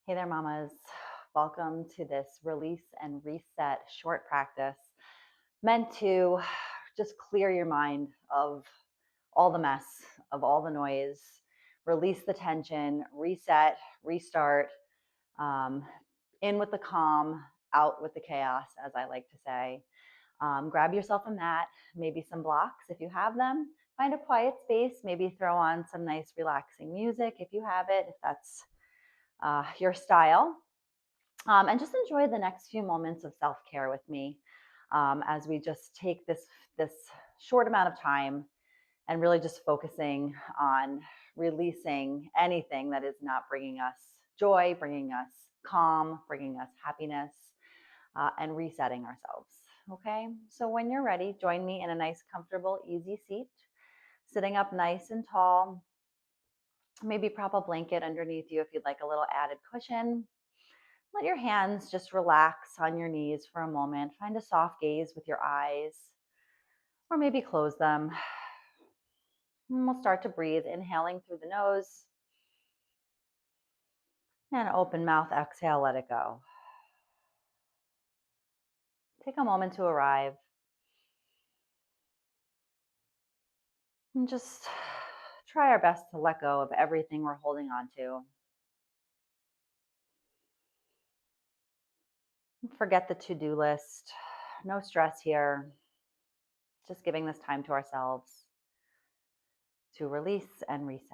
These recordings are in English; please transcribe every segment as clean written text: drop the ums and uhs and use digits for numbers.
Hey there, mamas. Welcome to this release and reset short practice meant to just clear your mind of all the mess, of all the noise, release the tension, reset, restart, um, in with the calm, out with the chaos, as I like to say. Grab yourself a mat, maybe some blocks if you have them. Find a quiet space, maybe throw on some nice relaxing music if you have it, if that's your style. And just enjoy the next few moments of self-care with me as we just take this short amount of time and really just focusing on releasing anything that is not bringing us joy, bringing us calm, bringing us happiness, and resetting ourselves. Okay, so when you're ready, join me in a nice, comfortable, easy seat, sitting up nice and tall. Maybe prop a blanket underneath you if you'd like a little added cushion. Let your hands just relax on your knees for a moment. Find a soft gaze with your eyes, or maybe close them. And we'll start to breathe, inhaling through the nose, and open mouth exhale, let it go. Take a moment to arrive, and just try our best to let go of everything we're holding on to. Forget the to-do list. No stress here. Just giving this time to ourselves to release and reset.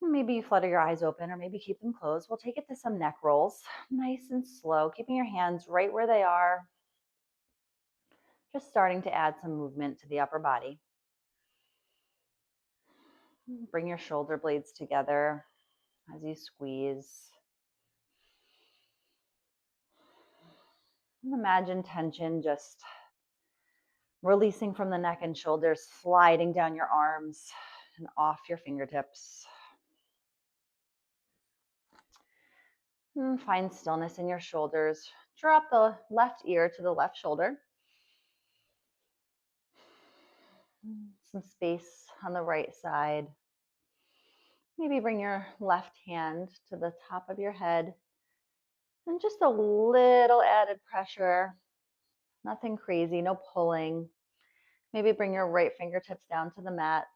Maybe you flutter your eyes open or maybe keep them closed. We'll take it to some neck rolls, nice and slow, keeping your hands right where they are. Just starting to add some movement to the upper body. Bring your shoulder blades together as you squeeze. Imagine tension just releasing from the neck and shoulders, sliding down your arms and off your fingertips. And find stillness in your shoulders. Drop the left ear to the left shoulder. Some space on the right side. Maybe bring your left hand to the top of your head and just a little added pressure. Nothing crazy, no pulling. Maybe bring your right fingertips down to the mat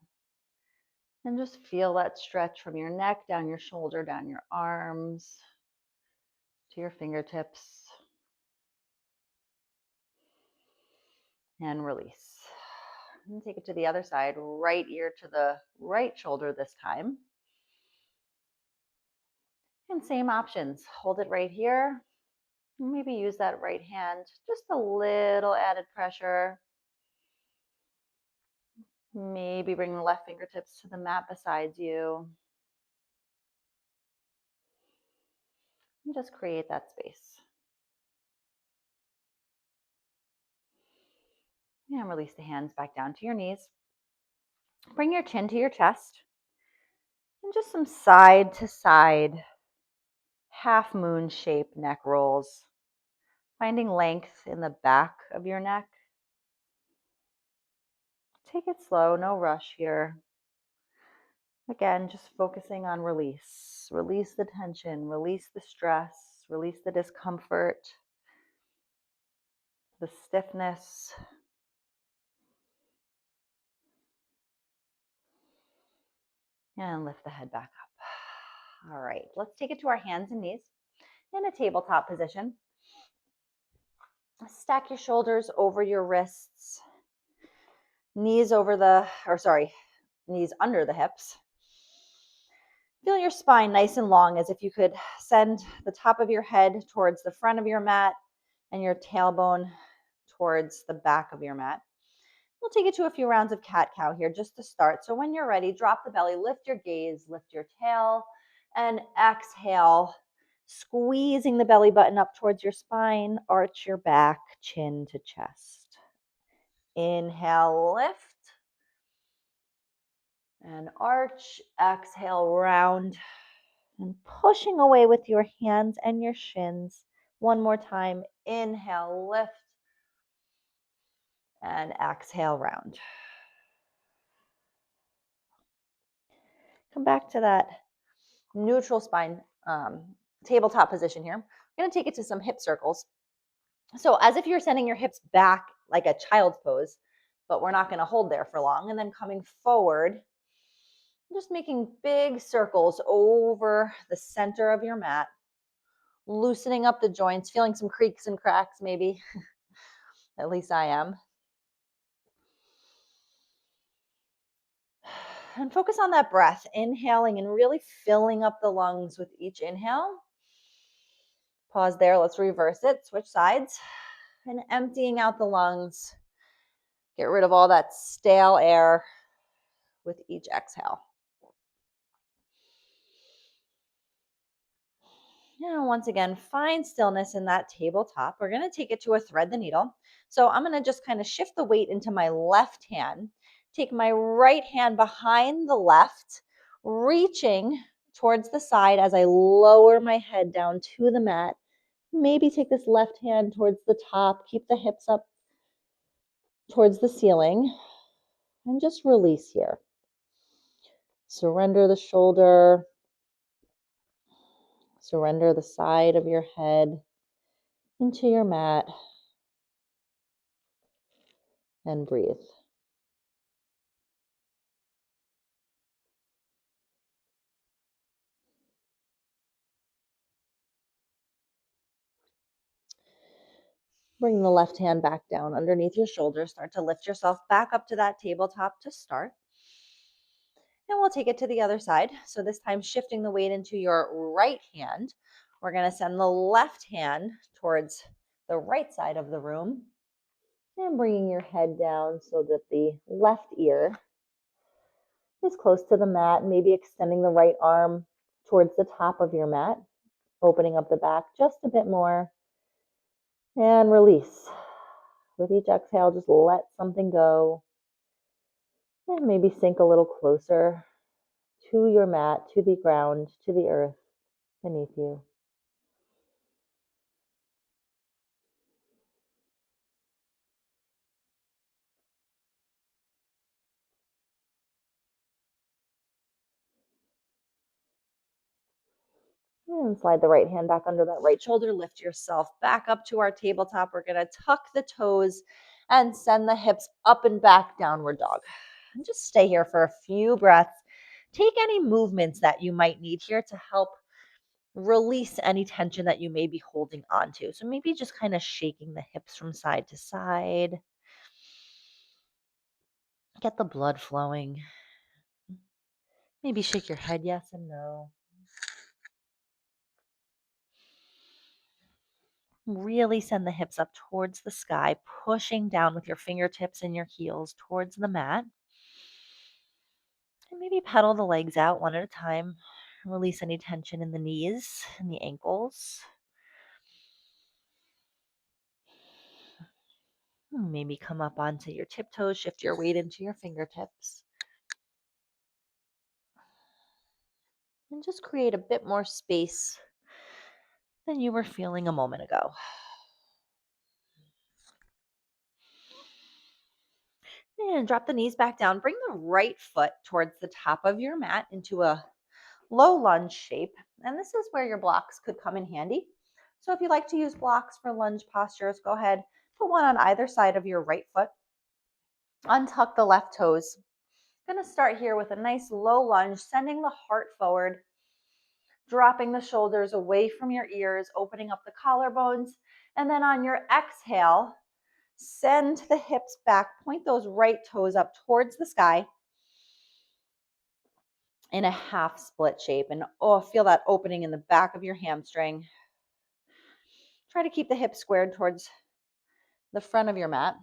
and just feel that stretch from your neck, down your shoulder, down your arms, to your fingertips. And release. And take it to the other side, right ear to the right shoulder this time. And same options. Hold it right here. Maybe use that right hand, just a little added pressure. Maybe bring the left fingertips to the mat beside you. And just create that space. And release the hands back down to your knees. Bring your chin to your chest. And just some side to side, half moon shape neck rolls. Finding length in the back of your neck. Take it slow, no rush here. Again, just focusing on release. Release the tension, release the stress, release the discomfort, the stiffness. And lift the head back up. All right, let's take it to our hands and knees in a tabletop position. Stack your shoulders over your wrists, knees under the hips. Feel your spine nice and long, as if you could send the top of your head towards the front of your mat and your tailbone towards the back of your mat. We'll take it to a few rounds of cat-cow here just to start. So when you're ready, drop the belly, lift your gaze, lift your tail, and exhale, squeezing the belly button up towards your spine, arch your back, chin to chest. Inhale, lift. And arch, exhale, round. And pushing away with your hands and your shins. One more time. Inhale, lift. And exhale, round. Come back to that neutral spine tabletop position here. I'm going to take it to some hip circles. So as if you're sending your hips back like a child's pose, but we're not going to hold there for long. And then coming forward, just making big circles over the center of your mat, loosening up the joints, feeling some creaks and cracks maybe. At least I am. And focus on that breath, inhaling and really filling up the lungs with each inhale. Pause there. Let's reverse it. Switch sides. And emptying out the lungs. Get rid of all that stale air with each exhale. Now, once again, find stillness in that tabletop. We're going to take it to a thread the needle. So I'm going to just kind of shift the weight into my left hand. Take my right hand behind the left, reaching towards the side as I lower my head down to the mat. Maybe take this left hand towards the top. Keep the hips up towards the ceiling. And just release here. Surrender the shoulder. Surrender the side of your head into your mat. And breathe. Bring the left hand back down underneath your shoulder. Start to lift yourself back up to that tabletop to start. And we'll take it to the other side. So this time shifting the weight into your right hand. We're going to send the left hand towards the right side of the room. And bringing your head down so that the left ear is close to the mat. Maybe extending the right arm towards the top of your mat. Opening up the back just a bit more. And release. With each exhale, just let something go. And maybe sink a little closer to your mat, to the ground, to the earth beneath you. And slide the right hand back under that right shoulder. Lift yourself back up to our tabletop. We're going to tuck the toes and send the hips up and back, downward dog. And just stay here for a few breaths. Take any movements that you might need here to help release any tension that you may be holding on to. So maybe just kind of shaking the hips from side to side. Get the blood flowing. Maybe shake your head yes and no. Really send the hips up towards the sky, pushing down with your fingertips and your heels towards the mat. And maybe pedal the legs out one at a time. Release any tension in the knees and the ankles. Maybe come up onto your tiptoes, shift your weight into your fingertips. And just create a bit more space than you were feeling a moment ago. And drop the knees back down. Bring the right foot towards the top of your mat into a low lunge shape. And this is where your blocks could come in handy. So if you like to use blocks for lunge postures, go ahead, put one on either side of your right foot. Untuck the left toes. I'm going to start here with a nice low lunge, sending the heart forward, dropping the shoulders away from your ears, opening up the collarbones. And then on your exhale, send the hips back, point those right toes up towards the sky in a half split shape. And feel that opening in the back of your hamstring. Try to keep the hips squared towards the front of your mat.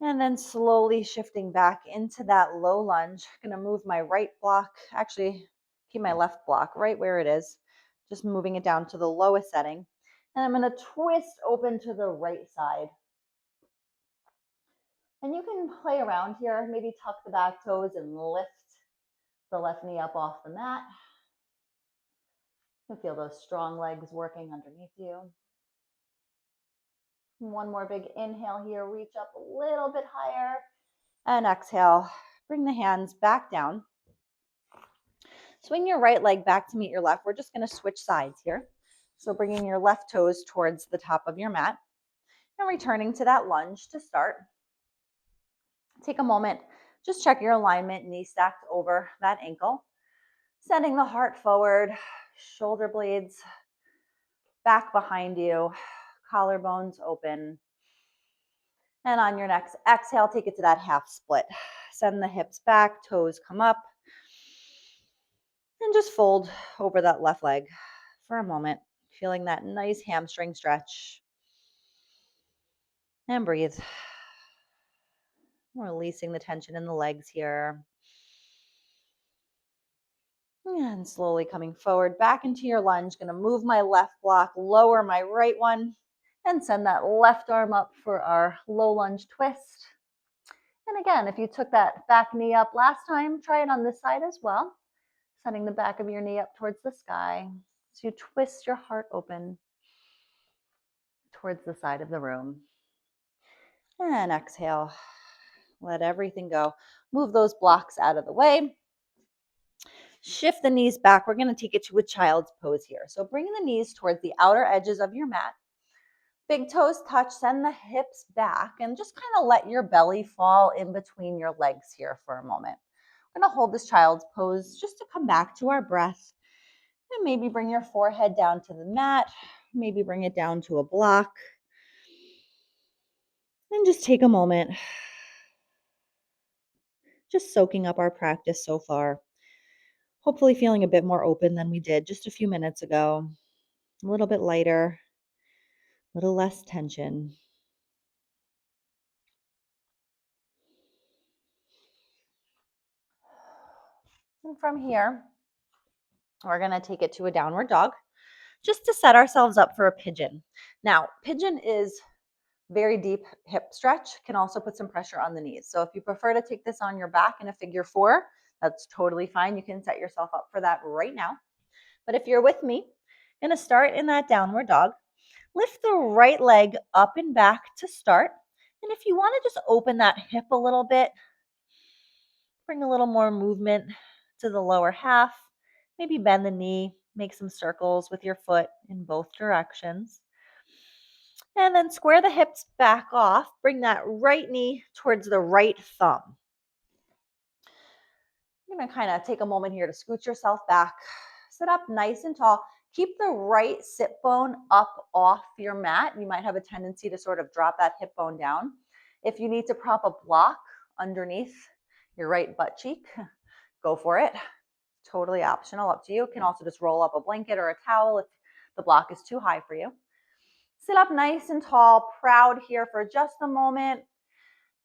And then slowly shifting back into that low lunge. I'm going to move my right block, actually keep my left block right where it is, just moving it down to the lowest setting. And I'm going to twist open to the right side. And you can play around here, maybe tuck the back toes and lift the left knee up off the mat. You can feel those strong legs working underneath you. One more big inhale here, reach up a little bit higher. And exhale, bring the hands back down. Swing your right leg back to meet your left. We're just going to switch sides here. So bringing your left toes towards the top of your mat and returning to that lunge to start. Take a moment, just check your alignment, knee stacked over that ankle. Sending the heart forward, shoulder blades back behind you, collarbones open. And on your next exhale, take it to that half split. Send the hips back, toes come up. And just fold over that left leg for a moment, feeling that nice hamstring stretch. And breathe. Releasing the tension in the legs here. And slowly coming forward back into your lunge. Going to move my left block, lower my right one, and send that left arm up for our low lunge twist. And again, if you took that back knee up last time, try it on this side as well. Sending the back of your knee up towards the sky. So you twist your heart open towards the side of the room. And exhale. Let everything go. Move those blocks out of the way. Shift the knees back. We're going to take it to a child's pose here. So bring the knees towards the outer edges of your mat. Big toes touch, send the hips back, and just kind of let your belly fall in between your legs here for a moment. We're going to hold this child's pose just to come back to our breath. And maybe bring your forehead down to the mat. Maybe bring it down to a block. And just take a moment. Just soaking up our practice so far. Hopefully feeling a bit more open than we did just a few minutes ago. A little bit lighter, a little less tension. And from here, we're going to take it to a downward dog just to set ourselves up for a pigeon. Now, pigeon is very deep hip stretch, can also put some pressure on the knees. So if you prefer to take this on your back in a figure 4, that's totally fine. You can set yourself up for that right now. But if you're with me, I'm going to start in that downward dog. Lift the right leg up and back to start. And if you want to just open that hip a little bit, bring a little more movement to the lower half. Maybe bend the knee, make some circles with your foot in both directions. And then square the hips back off. Bring that right knee towards the right thumb. You're going to kind of take a moment here to scoot yourself back. Sit up nice and tall. Keep the right sit bone up off your mat. You might have a tendency to sort of drop that hip bone down. If you need to prop a block underneath your right butt cheek, go for it. Totally optional, up to you. You can also just roll up a blanket or a towel if the block is too high for you. Sit up nice and tall, proud here for just a moment,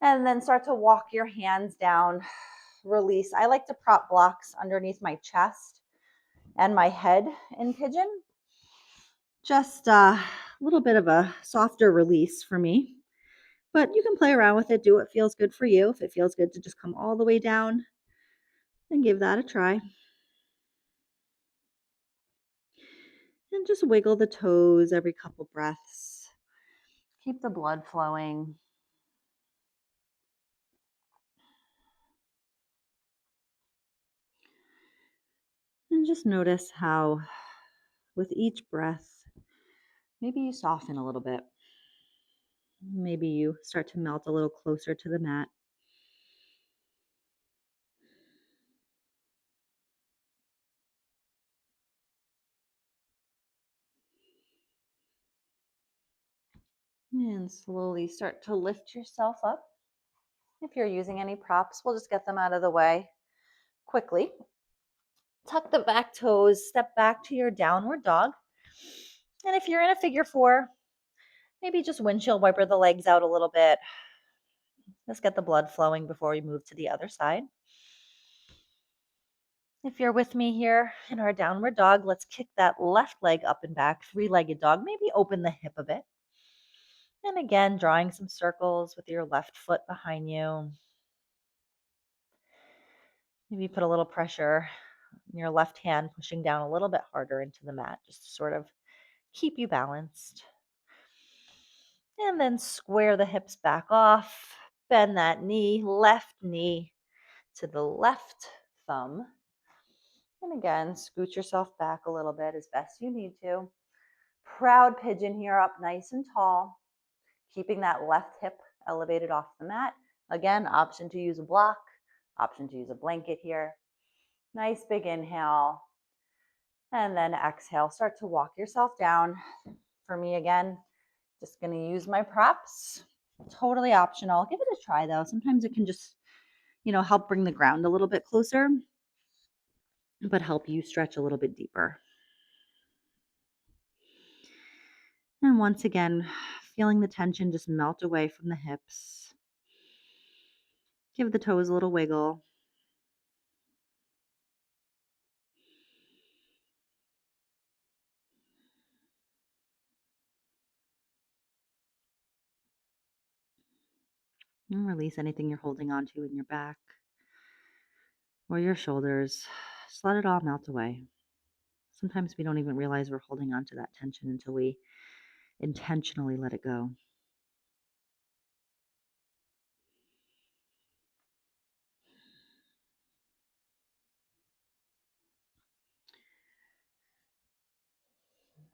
and then start to walk your hands down. Release. I like to prop blocks underneath my chest and my head in pigeon. Just a little bit of a softer release for me. But you can play around with it, do what feels good for you. If it feels good to just come all the way down, then give that a try. And just wiggle the toes every couple breaths. Keep the blood flowing. And just notice how, with each breath, maybe you soften a little bit. Maybe you start to melt a little closer to the mat. And slowly start to lift yourself up. If you're using any props, we'll just get them out of the way quickly. Tuck the back toes, step back to your downward dog. And if you're in a figure 4, maybe just windshield wiper the legs out a little bit. Let's get the blood flowing before we move to the other side. If you're with me here in our downward dog, let's kick that left leg up and back, 3-legged dog. Maybe open the hip a bit. And again, drawing some circles with your left foot behind you. Maybe put a little pressure in your left hand, pushing down a little bit harder into the mat, just to sort of keep you balanced. And then square the hips back off. bend that knee to the left thumb. And again, scoot yourself back a little bit as best you need to. Proud pigeon here, up nice and tall, keeping that left hip elevated off the mat. Again, option to use a block, option to use a blanket here. Nice big inhale. And then exhale, start to walk yourself down. For me, again, just going to use my props. Totally optional. Give it a try though. Sometimes it can just, help bring the ground a little bit closer, but help you stretch a little bit deeper. And once again, feeling the tension just melt away from the hips. Give the toes a little wiggle. And release anything you're holding on to in your back or your shoulders. Just let it all melt away. Sometimes we don't even realize we're holding on to that tension until we intentionally let it go.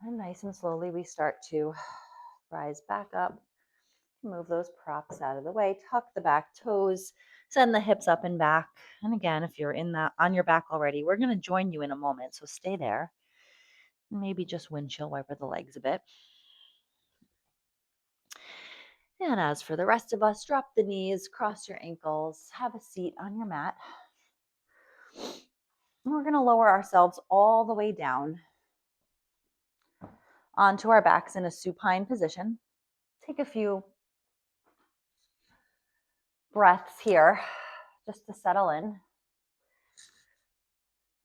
And nice and slowly, we start to rise back up. Move those props out of the way. Tuck the back toes. Send the hips up and back. And again, if you're on your back already, we're going to join you in a moment. So stay there. Maybe just windshield wiper the legs a bit. And as for the rest of us, drop the knees, cross your ankles, have a seat on your mat. And we're going to lower ourselves all the way down onto our backs in a supine position. Take a few breaths here just to settle in.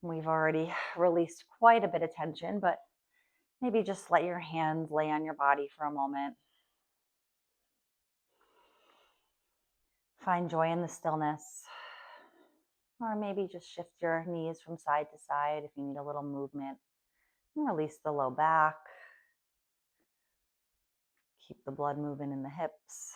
We've already released quite a bit of tension, but maybe just let your hands lay on your body for a moment. Find joy in the stillness. Or maybe just shift your knees from side to side if you need a little movement. And release the low back. Keep the blood moving in the hips.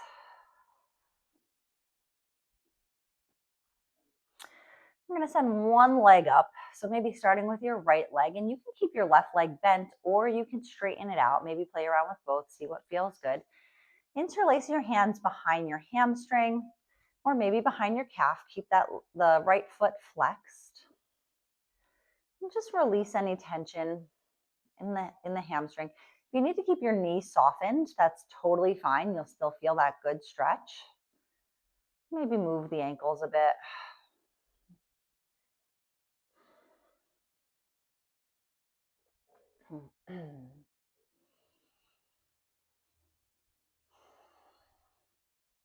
I'm going to send one leg up. So maybe starting with your right leg, and you can keep your left leg bent or you can straighten it out. Maybe play around with both, see what feels good. Interlace your hands behind your hamstring or maybe behind your calf. Keep the right foot flexed. And just release any tension in the hamstring. If you need to keep your knee softened, that's totally fine. You'll still feel that good stretch. Maybe move the ankles a bit.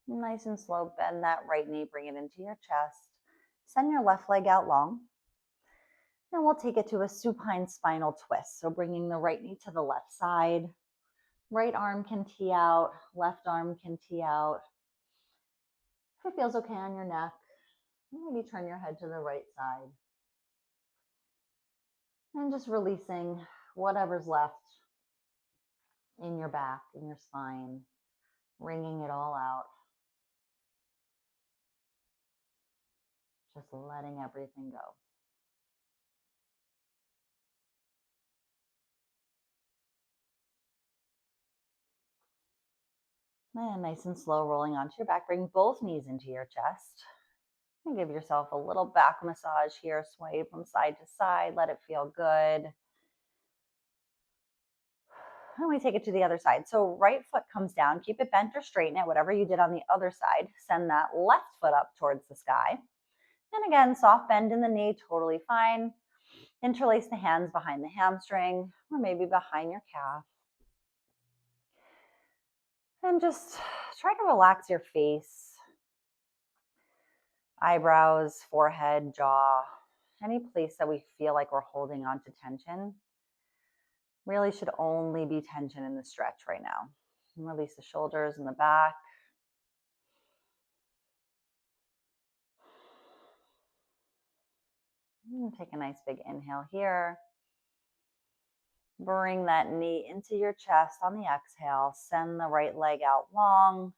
Nice and slow, bend that right knee, bring it into your chest. Send your left leg out long. And we'll take it to a supine spinal twist. So bringing the right knee to the left side. Right arm can tee out, left arm can tee out. If it feels okay on your neck, maybe turn your head to the right side. And just releasing whatever's left in your back, in your spine, wringing it all out. Just letting everything go. And nice and slow, rolling onto your back. Bring both knees into your chest. And give yourself a little back massage here. Sway from side to side. Let it feel good. And we take it to the other side. So right foot comes down. Keep it bent or straighten it, whatever you did on the other side. Send that left foot up towards the sky. And again, soft bend in the knee, totally fine. Interlace the hands behind the hamstring or maybe behind your calf. And just try to relax your face, eyebrows, forehead, jaw, any place that we feel like we're holding on to tension. Really should only be tension in the stretch right now. And release the shoulders and the back. And take a nice big inhale here. Bring that knee into your chest on the exhale. Send the right leg out long.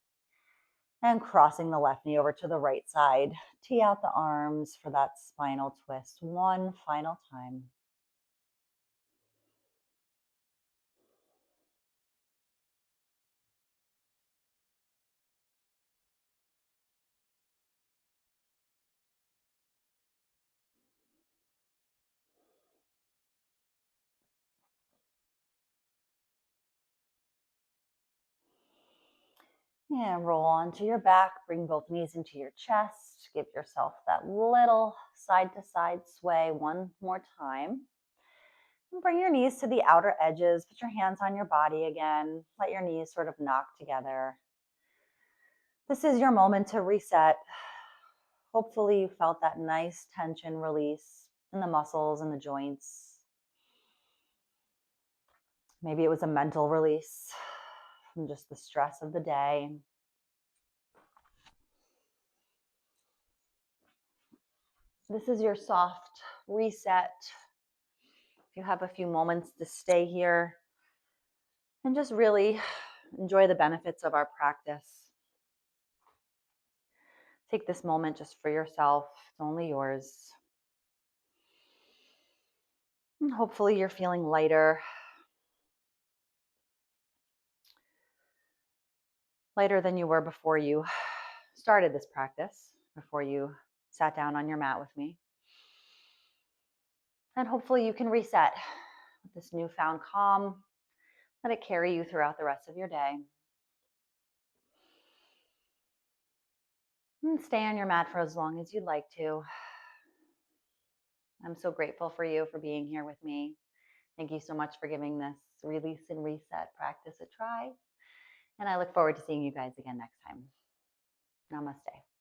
And crossing the left knee over to the right side. Tee out the arms for that spinal twist. One final time. And roll onto your back. Bring both knees into your chest. Give yourself that little side to side sway one more time. And bring your knees to the outer edges. Put your hands on your body again. Let your knees sort of knock together. This is your moment to reset. Hopefully, you felt that nice tension release in the muscles and the joints. Maybe it was a mental release from just the stress of the day. This is your soft reset. If you have a few moments to stay here and just really enjoy the benefits of our practice. Take this moment just for yourself. It's only yours. And hopefully you're feeling lighter than you were before you started this practice, before you sat down on your mat with me. And hopefully you can reset with this newfound calm. Let it carry you throughout the rest of your day. And stay on your mat for as long as you'd like to. I'm so grateful for you for being here with me. Thank you so much for giving this release and reset practice a try. And I look forward to seeing you guys again next time. Namaste.